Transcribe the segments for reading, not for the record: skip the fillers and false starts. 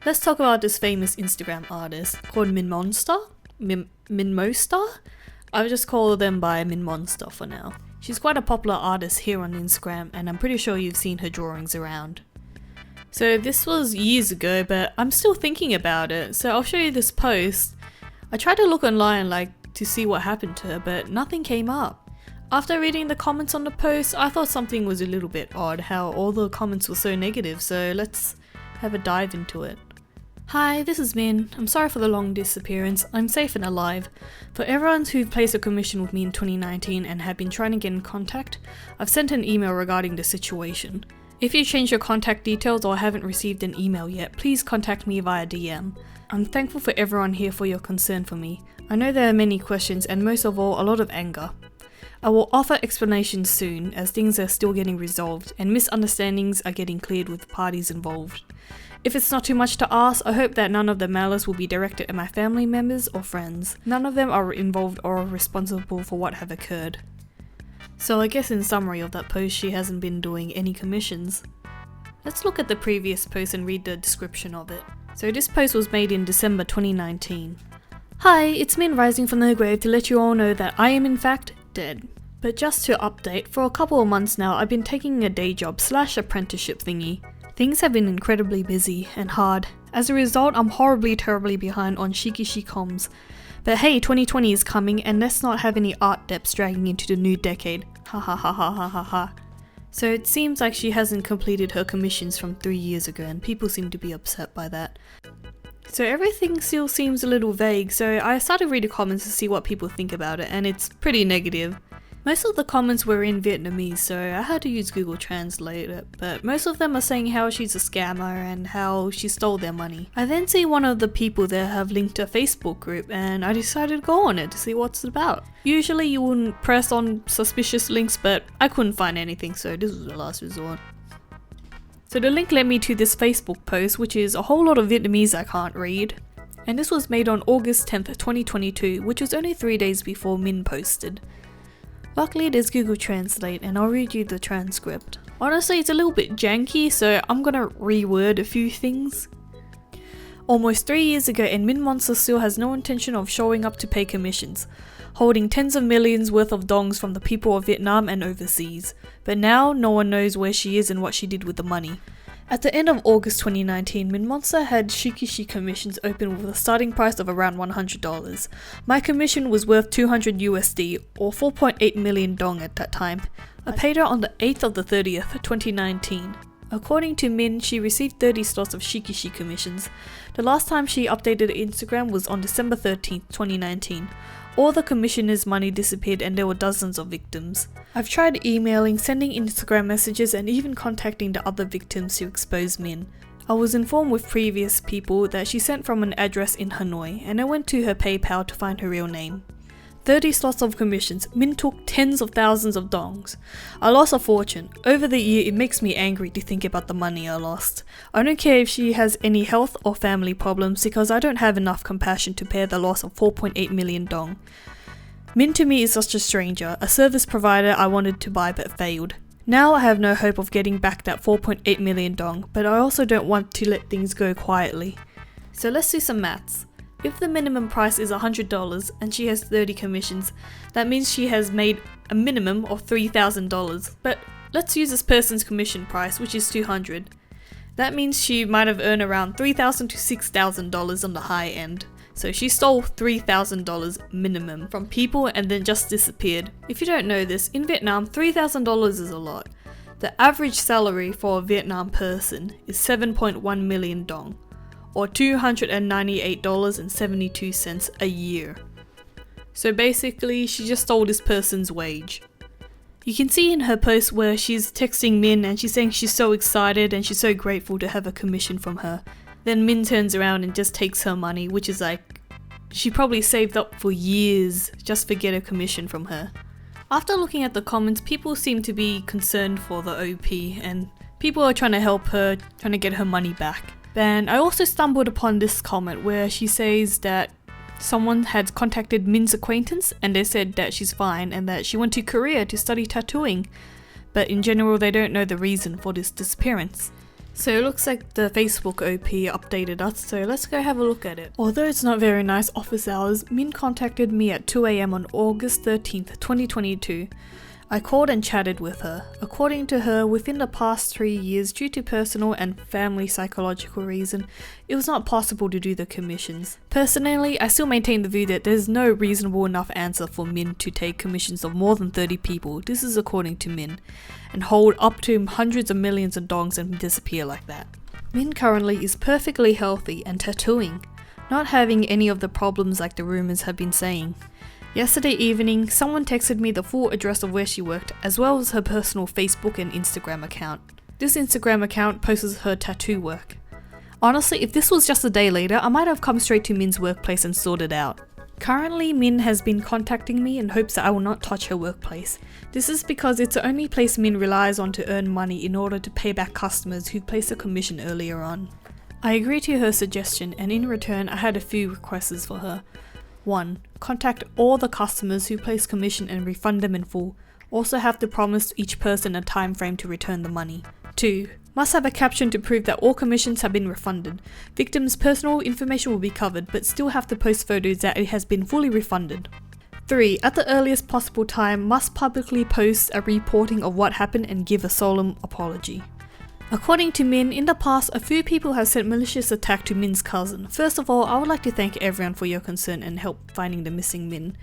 Let's talk about this famous Instagram artist called Minmonsta? Minmonsta? I'll just call them by Minmonsta for now. She's quite a popular artist here on Instagram, and I'm pretty sure you've seen her drawings around. So this was years ago, but I'm still thinking about it, so I'll show you this post. I tried to look online to see what happened to her, but nothing came up. After reading the comments on the post, I thought something was a little bit odd, how all the comments were so negative, so let's have a dive into it. Hi, this is Min. I'm sorry for the long disappearance. I'm safe and alive. For everyone who placed a commission with me in 2019 and have been trying to get in contact, I've sent an email regarding the situation. If you changed your contact details or haven't received an email yet, please contact me via DM. I'm thankful for everyone here for your concern for me. I know there are many questions and most of all, a lot of anger. I will offer explanations soon as things are still getting resolved and misunderstandings are getting cleared with the parties involved. If it's not too much to ask, I hope that none of the malice will be directed at my family members or friends. None of them are involved or responsible for what have occurred. So I guess in summary of that post, she hasn't been doing any commissions. Let's look at the previous post and read the description of it. So this post was made in December 2019. Hi, it's Min rising from the grave to let you all know that I am in fact dead. But just to update, for a couple of months now I've been taking a day job / apprenticeship thingy. Things have been incredibly busy and hard. As a result, I'm terribly behind on Shikishi comms. But hey, 2020 is coming and let's not have any art depths dragging into the new decade. Ha ha ha ha ha ha ha. So it seems like she hasn't completed her commissions from 3 years ago and people seem to be upset by that. So everything still seems a little vague, so I started reading comments to see what people think about it, and it's pretty negative. Most of the comments were in Vietnamese, so I had to use Google Translate it, but most of them are saying how she's a scammer and how she stole their money. I then see one of the people there have linked a Facebook group, and I decided to go on it to see what's it about. Usually you wouldn't press on suspicious links, but I couldn't find anything, so this was the last resort. So the link led me to this Facebook post, which is a whole lot of Vietnamese I can't read. And this was made on August 10th, 2022, which was only 3 days before Min posted. Luckily there's Google Translate and I'll read you the transcript. Honestly, it's a little bit janky, so I'm gonna reword a few things. Almost 3 years ago, and Minmonsta still has no intention of showing up to pay commissions, holding tens of millions worth of dongs from the people of Vietnam and overseas. But now, no one knows where she is and what she did with the money. At the end of August 2019, Minmonsta had Shikishi commissions open with a starting price of around $100. My commission was worth 200 USD or 4.8 million dong at that time. I paid her on the 8th of the 30th, 2019. According to Min, she received 30 slots of Shikishi commissions. The last time she updated Instagram was on December 13th, 2019. All the commissioners' money disappeared and there were dozens of victims. I've tried emailing, sending Instagram messages and even contacting the other victims to expose Min. I was informed with previous people that she sent from an address in Hanoi, and I went to her PayPal to find her real name. 30 slots of commissions. Min took tens of thousands of dongs. I lost a fortune. Over the year, it makes me angry to think about the money I lost. I don't care if she has any health or family problems because I don't have enough compassion to bear the loss of 4.8 million dong. Min to me is such a stranger, a service provider I wanted to buy but failed. Now I have no hope of getting back that 4.8 million dong, but I also don't want to let things go quietly. So let's do some maths. If the minimum price is $100 and she has 30 commissions, that means she has made a minimum of $3,000. But let's use this person's commission price, which is $200. That means she might have earned around $3,000 to $6,000 on the high end. So she stole $3,000 minimum from people and then just disappeared. If you don't know this, in Vietnam, $3,000 is a lot. The average salary for a Vietnam person is 7.1 million dong, or $298.72 a year. So basically, she just stole this person's wage. You can see in her post where she's texting Min and she's saying she's so excited and she's so grateful to have a commission from her. Then Min turns around and just takes her money, which is like, she probably saved up for years just to get a commission from her. After looking at the comments, people seem to be concerned for the OP and people are trying to help her, trying to get her money back. And I also stumbled upon this comment where she says that someone had contacted Min's acquaintance and they said that she's fine and that she went to Korea to study tattooing. But in general, they don't know the reason for this disappearance. So it looks like the Facebook OP updated us, so let's go have a look at it. Although it's not very nice office hours, Min contacted me at 2 AM on August 13th, 2022. I called and chatted with her. According to her, within the past 3 years, due to personal and family psychological reason, it was not possible to do the commissions. Personally, I still maintain the view that there's no reasonable enough answer for Min to take commissions of more than 30 people, this is according to Min, and hold up to hundreds of millions of dongs and disappear like that. Min currently is perfectly healthy and tattooing, not having any of the problems like the rumors have been saying. Yesterday evening, someone texted me the full address of where she worked, as well as her personal Facebook and Instagram account. This Instagram account posts her tattoo work. Honestly, if this was just a day later, I might have come straight to Min's workplace and sorted out. Currently, Min has been contacting me in hopes that I will not touch her workplace. This is because it's the only place Min relies on to earn money in order to pay back customers who placed a commission earlier on. I agreed to her suggestion, and in return I had a few requests for her. 1. Contact all the customers who place commission and refund them in full. Also have to promise each person a time frame to return the money. 2. Must have a caption to prove that all commissions have been refunded. Victims' personal information will be covered, but still have to post photos that it has been fully refunded. 3. At the earliest possible time, must publicly post a reporting of what happened and give a solemn apology. According to Min, in the past, a few people have sent malicious attack to Min's cousin. First of all, I would like to thank everyone for your concern and help finding the missing Min.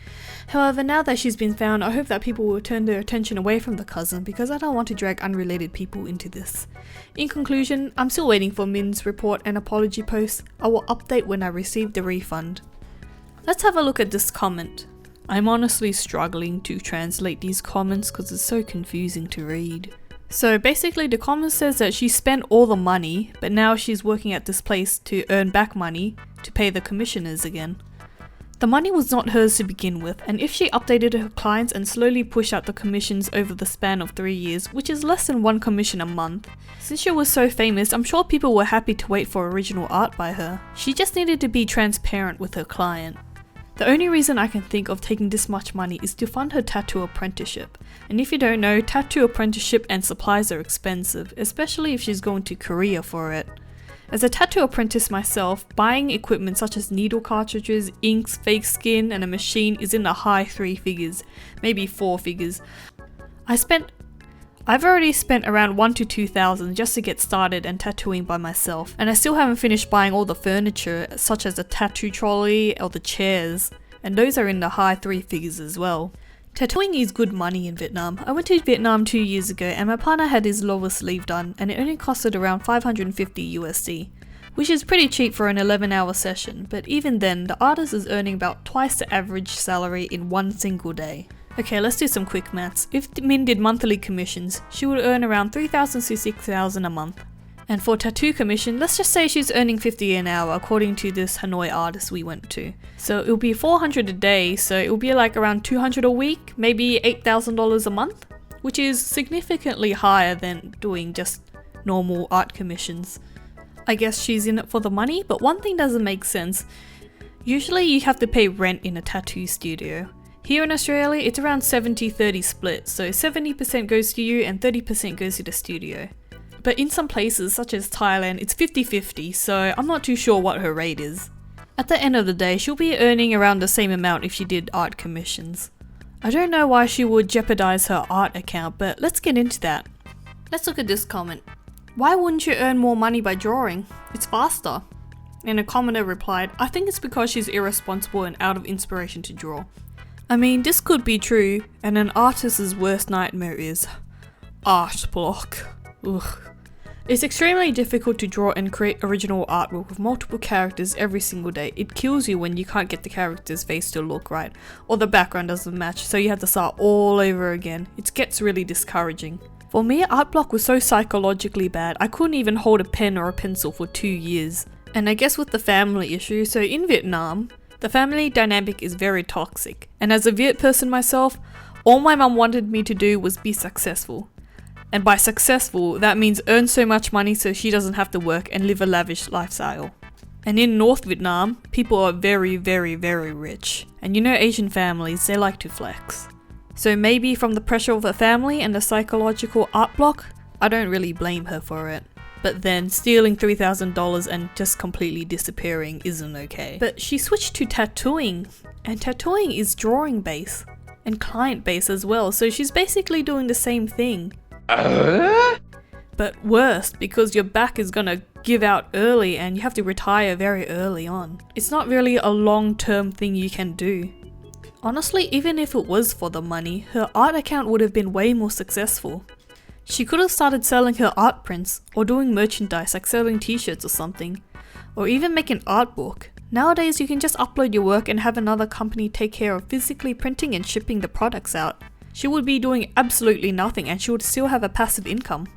However, now that she's been found, I hope that people will turn their attention away from the cousin because I don't want to drag unrelated people into this. In conclusion, I'm still waiting for Min's report and apology post. I will update when I receive the refund. Let's have a look at this comment. I'm honestly struggling to translate these comments because it's so confusing to read. So basically the comment says that she spent all the money, but now she's working at this place to earn back money to pay the commissioners again. The money was not hers to begin with, and if she updated her clients and slowly pushed out the commissions over the span of 3 years, which is less than 1 commission a month, since she was so famous, I'm sure people were happy to wait for original art by her. She just needed to be transparent with her client. The only reason I can think of taking this much money is to fund her tattoo apprenticeship. And if you don't know, tattoo apprenticeship and supplies are expensive, especially if she's going to Korea for it. As a tattoo apprentice myself, buying equipment such as needle cartridges, inks, fake skin, and a machine is in the high 3 figures, maybe 4 figures. I've already spent around 1,000 to 2,000 just to get started and tattooing by myself, and I still haven't finished buying all the furniture such as the tattoo trolley or the chairs, and those are in the high 3 figures as well. Tattooing is good money in Vietnam. I went to Vietnam 2 years ago and my partner had his lower sleeve done and it only costed around 550 USD, which is pretty cheap for an 11-hour session, but even then the artist is earning about twice the average salary in one single day. Okay, let's do some quick maths. If Min did monthly commissions, she would earn around 3,000 to 6,000 a month. And for tattoo commission, let's just say she's earning 50 an hour according to this Hanoi artist we went to. So it'll be 400 a day, so it'll be like around 200 a week, maybe $8,000 a month, which is significantly higher than doing just normal art commissions. I guess she's in it for the money, but one thing doesn't make sense. Usually you have to pay rent in a tattoo studio. Here in Australia, it's around 70-30 split, so 70% goes to you and 30% goes to the studio. But in some places, such as Thailand, it's 50-50, so I'm not too sure what her rate is. At the end of the day, she'll be earning around the same amount if she did art commissions. I don't know why she would jeopardize her art account, but let's get into that. Let's look at this comment. Why wouldn't you earn more money by drawing? It's faster. And a commenter replied, I think it's because she's irresponsible and out of inspiration to draw. I mean, this could be true, and an artist's worst nightmare is art block. Ugh. It's extremely difficult to draw and create original artwork with multiple characters every single day. It kills you when you can't get the character's face to look right, or the background doesn't match, so you have to start all over again. It gets really discouraging. For me, art block was so psychologically bad, I couldn't even hold a pen or a pencil for 2 years. And I guess with the family issue, so in Vietnam, the family dynamic is very toxic, and as a Viet person myself, all my mum wanted me to do was be successful. And by successful, that means earn so much money so she doesn't have to work and live a lavish lifestyle. And in North Vietnam, people are very, very, very rich. And you know Asian families, they like to flex. So maybe from the pressure of her family and the psychological art block, I don't really blame her for it. but then stealing $3,000 and just completely disappearing isn't okay. But she switched to tattooing, and tattooing is drawing based and client based as well, so she's basically doing the same thing. But worse, because your back is gonna give out early and you have to retire very early on. It's not really a long-term thing you can do. Honestly, even if it was for the money, her art account would have been way more successful. She could have started selling her art prints, or doing merchandise like selling t-shirts or something, or even make an art book. Nowadays you can just upload your work and have another company take care of physically printing and shipping the products out. She would be doing absolutely nothing and she would still have a passive income.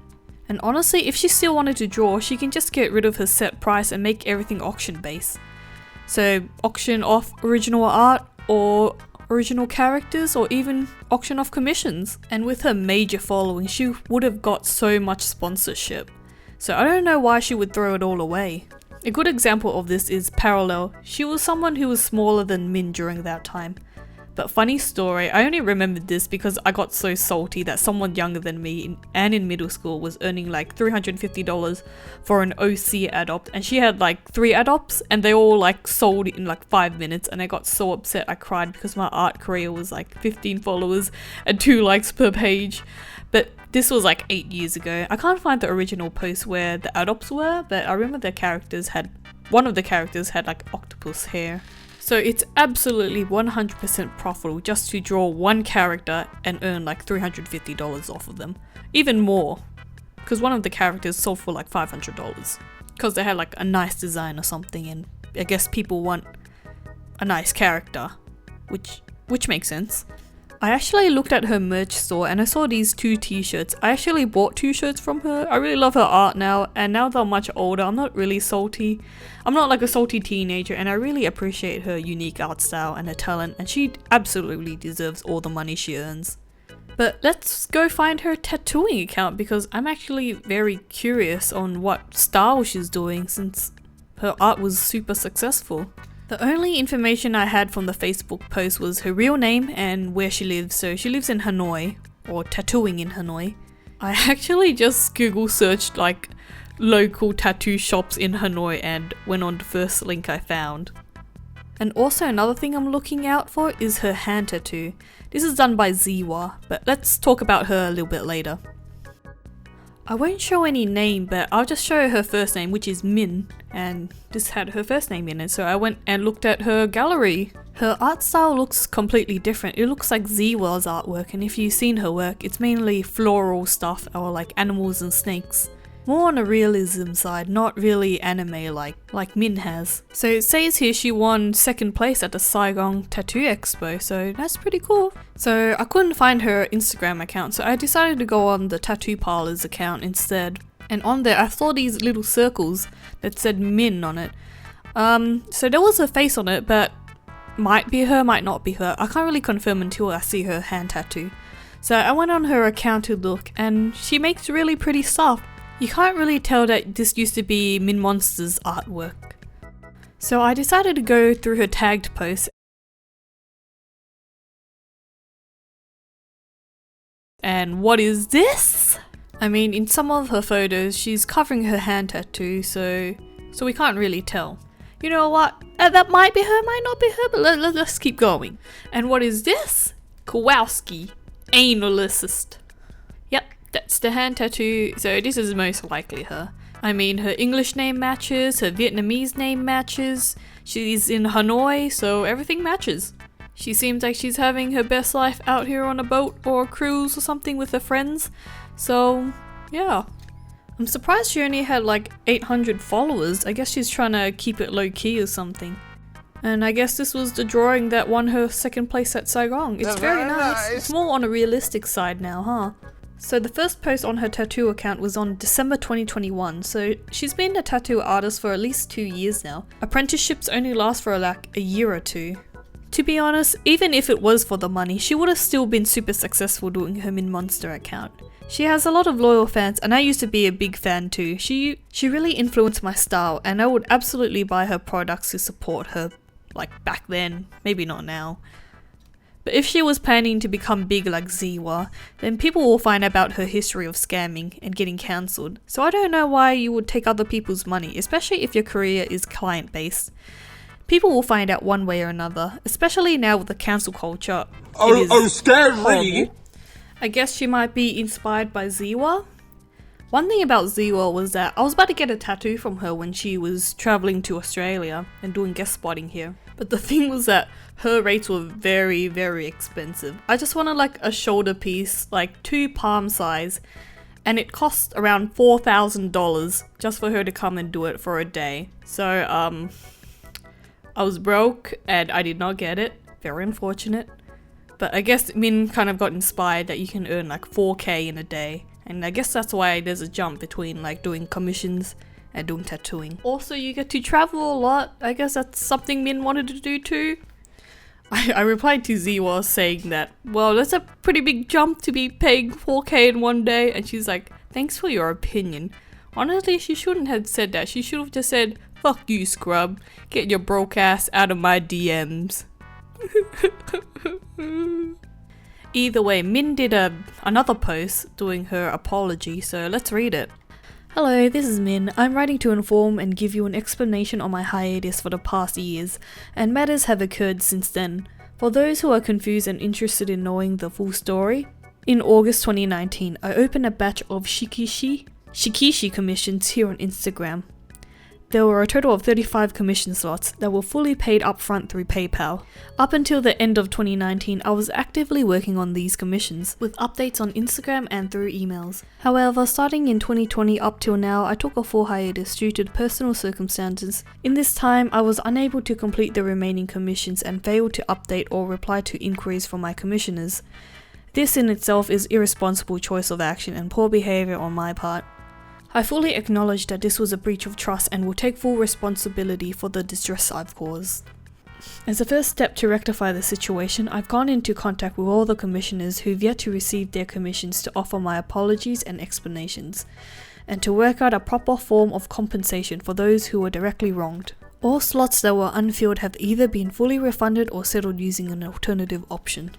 And honestly, if she still wanted to draw, she can just get rid of her set price and make everything auction based. So auction off original art, or original characters, or even auction off commissions. And with her major following, she would have got so much sponsorship. So I don't know why she would throw it all away. A good example of this is Parallel. She was someone who was smaller than Min during that time. But funny story, I only remembered this because I got so salty that someone younger than me and in middle school was earning like $350 for an OC adopt, and she had like 3 adopts and they all like sold in like 5 minutes, and I got so upset I cried because my art career was like 15 followers and 2 likes per page. But this was like 8 years ago. I can't find the original post where the adopts were, but I remember one of the characters had like octopus hair. So it's absolutely 100% profitable just to draw one character and earn like $350 off of them. Even more, because one of the characters sold for like $500 because they had like a nice design or something, and I guess people want a nice character, which makes sense. I actually looked at her merch store and I saw these 2 t-shirts. I actually bought 2 shirts from her. I really love her art now, and now that I'm much older, I'm not really salty. I'm not like a salty teenager, and I really appreciate her unique art style and her talent, and she absolutely deserves all the money she earns. But let's go find her tattooing account, because I'm actually very curious on what style she's doing since her art was super successful. The only information I had from the Facebook post was her real name and where she lives. So she lives in Hanoi, or tattooing in Hanoi. I actually just Google searched like local tattoo shops in Hanoi and went on the first link I found. And also another thing I'm looking out for is her hand tattoo. This is done by Ziwa, but let's talk about her a little bit later. I won't show any name, but I'll just show her first name, which is Min, and this had her first name in it, so I went and looked at her gallery. Her art style looks completely different. It looks like Ziwa's artwork, and if you've seen her work, it's mainly floral stuff or like animals and snakes. More on a realism side, not really anime like Min has. So it says here she won 2nd place at the Saigon Tattoo Expo, so that's pretty cool. So I couldn't find her Instagram account, so I decided to go on the Tattoo Parlor's account instead. And on there I saw these little circles that said Min on it. So there was her face on it, but might be her, might not be her. I can't really confirm until I see her hand tattoo. So I went on her account to look, and she makes really pretty stuff. You can't really tell that this used to be Minmonsta's artwork. So I decided to go through her tagged posts. And what is this? I mean, in some of her photos, she's covering her hand tattoo, so we can't really tell. You know what? That might be her, might not be her, but let's keep going. And what is this? Kowalski, analyst. Yep. That's the hand tattoo, so this is most likely her. I mean, her English name matches, her Vietnamese name matches, she's in Hanoi, so everything matches. She seems like she's having her best life out here on a boat or a cruise or something with her friends, so yeah. I'm surprised she only had like 800 followers. I guess she's trying to keep it low key or something. And I guess this was the drawing that won her 2nd place at Saigon. It's very nice. It's more on a realistic side now, huh? So the first post on her tattoo account was on December 2021, so she's been a tattoo artist for at least 2 years now. Apprenticeships only last for like a year or 2. To be honest, even if it was for the money, she would have still been super successful doing her Minmonsta account. She has a lot of loyal fans, and I used to be a big fan too. She really influenced my style, and I would absolutely buy her products to support her, like back then, maybe not now. But if she was planning to become big like Ziwa, then people will find out about her history of scamming and getting cancelled. So I don't know why you would take other people's money, especially if your career is client-based. People will find out one way or another, especially now with the cancel culture. Scary! Horrible. I guess she might be inspired by Ziwa. One thing about Ziwa was that I was about to get a tattoo from her when she was travelling to Australia and doing guest spotting here. But the thing was that her rates were very, very expensive. I just wanted like a shoulder piece, like 2 palm size, and it cost around $4,000 just for her to come and do it for a day. So I was broke and I did not get it. Very unfortunate. But I guess Min kind of got inspired that you can earn like 4K in a day. And I guess that's why there's a jump between like doing commissions and doing tattooing. Also, you get to travel a lot. I guess that's something Min wanted to do too. I replied to Ziwa saying that, well, that's a pretty big jump to be paying 4K in one day. And she's like, thanks for your opinion. Honestly, she shouldn't have said that. She should have just said, fuck you, scrub. Get your broke ass out of my DMs. Either way, Min did another post doing her apology, so let's read it. Hello, this is Min. I'm writing to inform and give you an explanation on my hiatus for the past years, and matters have occurred since then. For those who are confused and interested in knowing the full story, in August 2019, I opened a batch of Shikishi commissions here on Instagram. There were a total of 35 commission slots that were fully paid upfront through PayPal. Up until the end of 2019, I was actively working on these commissions, with updates on Instagram and through emails. However, starting in 2020 up till now, I took a full hiatus due to personal circumstances. In this time, I was unable to complete the remaining commissions and failed to update or reply to inquiries from my commissioners. This in itself is irresponsible choice of action and poor behavior on my part. I fully acknowledge that this was a breach of trust and will take full responsibility for the distress I've caused. As a first step to rectify the situation, I've gone into contact with all the commissioners who've yet to receive their commissions to offer my apologies and explanations, and to work out a proper form of compensation for those who were directly wronged. All slots that were unfilled have either been fully refunded or settled using an alternative option.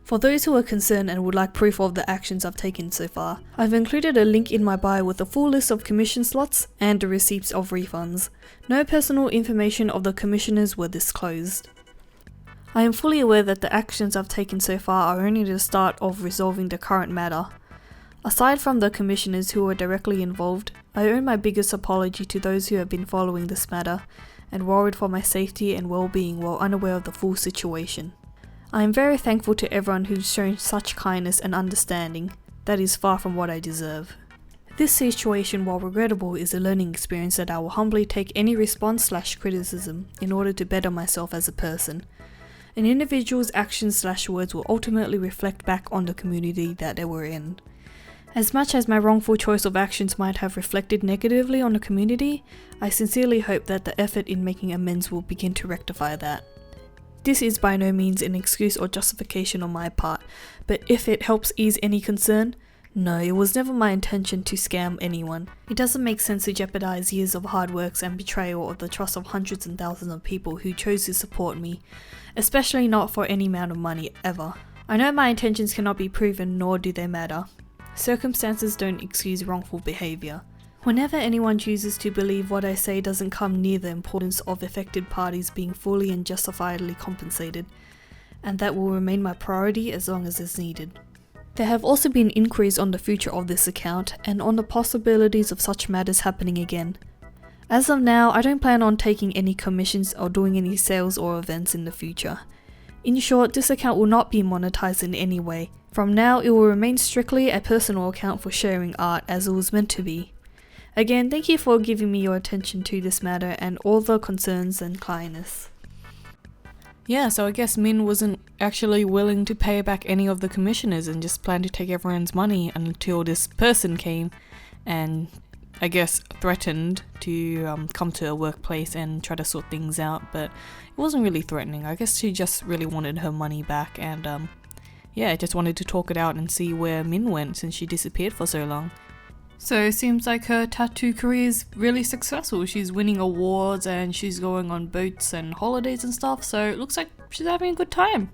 For those who are concerned and would like proof of the actions I've taken so far, I've included a link in my bio with a full list of commission slots and the receipts of refunds. No personal information of the commissioners were disclosed. I am fully aware that the actions I've taken so far are only the start of resolving the current matter. Aside from the commissioners who were directly involved, I owe my biggest apology to those who have been following this matter and worried for my safety and well-being while unaware of the full situation. I am very thankful to everyone who's shown such kindness and understanding. That is far from what I deserve. This situation, while regrettable, is a learning experience that I will humbly take any response/criticism in order to better myself as a person. An individual's actions/words will ultimately reflect back on the community that they were in. As much as my wrongful choice of actions might have reflected negatively on the community, I sincerely hope that the effort in making amends will begin to rectify that. This is by no means an excuse or justification on my part, but if it helps ease any concern, no, it was never my intention to scam anyone. It doesn't make sense to jeopardize years of hard work and betrayal of the trust of hundreds and thousands of people who chose to support me, especially not for any amount of money ever. I know my intentions cannot be proven, nor do they matter. Circumstances don't excuse wrongful behavior. Whenever anyone chooses to believe what I say doesn't come near the importance of affected parties being fully and justifiably compensated, and that will remain my priority as long as it's needed. There have also been inquiries on the future of this account and on the possibilities of such matters happening again. As of now, I don't plan on taking any commissions or doing any sales or events in the future. In short, this account will not be monetized in any way. From now, it will remain strictly a personal account for sharing art as it was meant to be. Again, thank you for giving me your attention to this matter and all the concerns and kindness. Yeah, so I guess Min wasn't actually willing to pay back any of the commissioners and just planned to take everyone's money until this person came and I guess threatened to come to her workplace and try to sort things out, but it wasn't really threatening. I guess she just really wanted her money back and just wanted to talk it out and see where Min went since she disappeared for so long. So it seems like her tattoo career is really successful. She's winning awards and she's going on boats and holidays and stuff, so it looks like she's having a good time.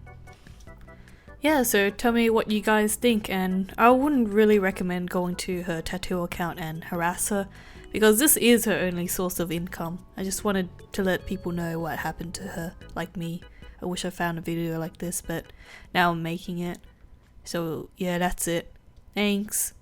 yeah, so tell me what you guys think, and I wouldn't really recommend going to her tattoo account and harass her because this is her only source of income. I just wanted to let people know what happened to her, like me. I wish I found a video like this, but now I'm making it. So yeah, that's it. Thanks.